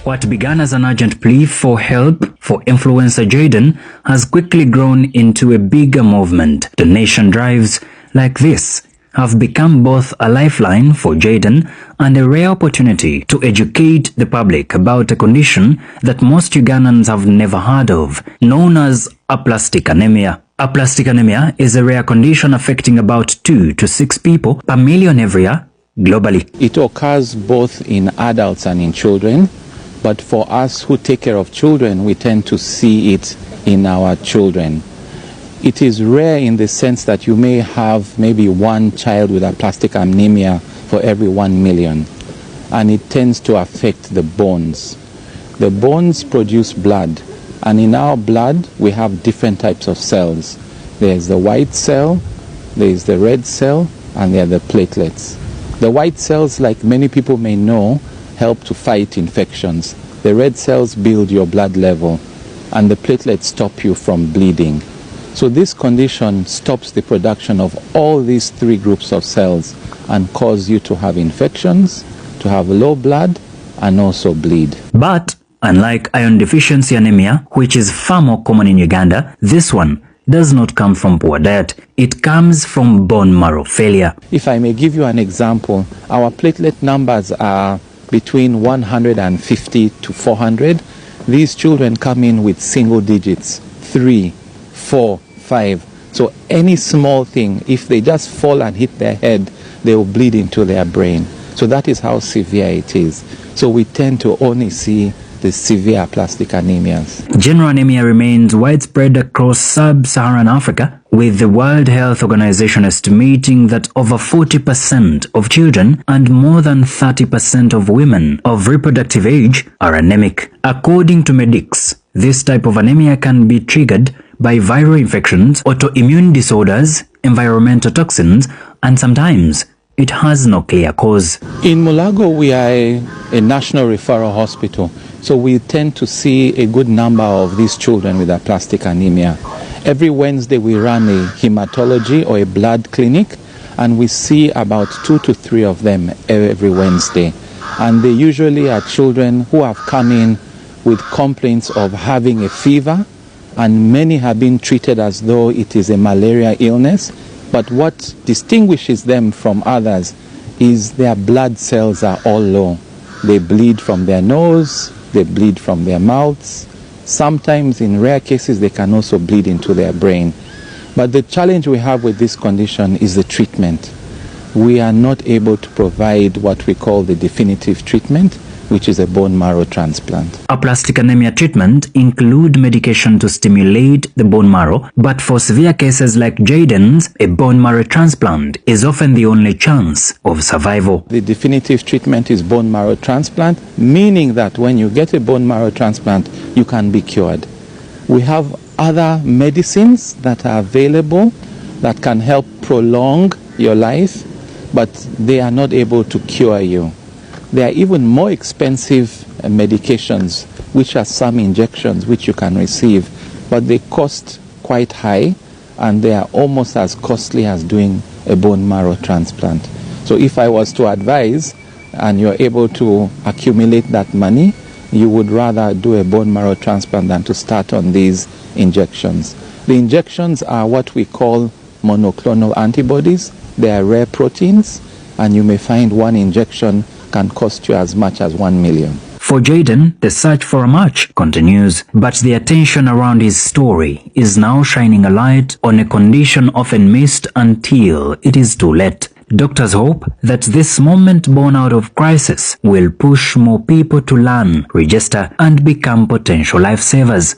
What began as an urgent plea for help for influencer Jayden has quickly grown into a bigger movement. Donation drives like this have become both a lifeline for Jayden and a rare opportunity to educate the public about a condition that most Ugandans have never heard of, known as aplastic anemia. Aplastic anemia is a rare condition affecting about 2 to 6 people per million every year globally. It occurs both in adults and in children, but for us who take care of children, we tend to see it in our children. It is rare in the sense that you may have maybe one child with aplastic anemia for every 1 million, and it tends to affect the bones. The bones produce blood, and in our blood we have different types of cells. There's the white cell, there's the red cell, and there are the platelets. The white cells, like many people may know, help to fight infections. The red cells build your blood level, and the platelets stop you from bleeding. So this condition stops the production of all these 3 groups of cells and cause you to have infections, to have low blood, and also bleed. But unlike iron deficiency anemia, which is far more common in Uganda, this one does not come from poor diet. It comes from bone marrow failure. If I may give you an example, our platelet numbers are between 150 to 400. These children come in with single digits, 3, 4, 5. So any small thing, if they just fall and hit their head, they will bleed into their brain. So that is how severe it is. So we tend to only see the severe aplastic anemias. General anemia remains widespread across sub-Saharan Africa, with the World Health Organization estimating that over 40% of children and more than 30% of women of reproductive age are anemic. According to medics, this type of anemia can be triggered by viral infections, autoimmune disorders, environmental toxins, and sometimes it has no clear cause. In Mulago, we are a national referral hospital, so we tend to see a good number of these children with aplastic anemia. Every Wednesday we run a hematology or a blood clinic, and we see about 2 to 3 of them every Wednesday. And they usually are children who have come in with complaints of having a fever, and many have been treated as though it is a malaria illness. But what distinguishes them from others is their blood cells are all low. They bleed from their nose, they bleed from their mouths. Sometimes, in rare cases, they can also bleed into their brain. But the challenge we have with this condition is the treatment. We are not able to provide what we call the definitive treatment, which is a bone marrow transplant. Aplastic anemia treatment include medication to stimulate the bone marrow, but for severe cases like Jayden's, a bone marrow transplant is often the only chance of survival. The definitive treatment is bone marrow transplant, meaning that when you get a bone marrow transplant, you can be cured. We have other medicines that are available that can help prolong your life, but they are not able to cure you. There are even more expensive medications, which are some injections which you can receive, but they cost quite high, and they are almost as costly as doing a bone marrow transplant. So if I was to advise, and you're able to accumulate that money, you would rather do a bone marrow transplant than to start on these injections. The injections are what we call monoclonal antibodies. They are rare proteins, and you may find one injection can cost you as much as 1 million. For Jayden, the search for a match continues, but the attention around his story is now shining a light on a condition often missed until it is too late. Doctors hope that this moment born out of crisis will push more people to learn, register, and become potential lifesavers.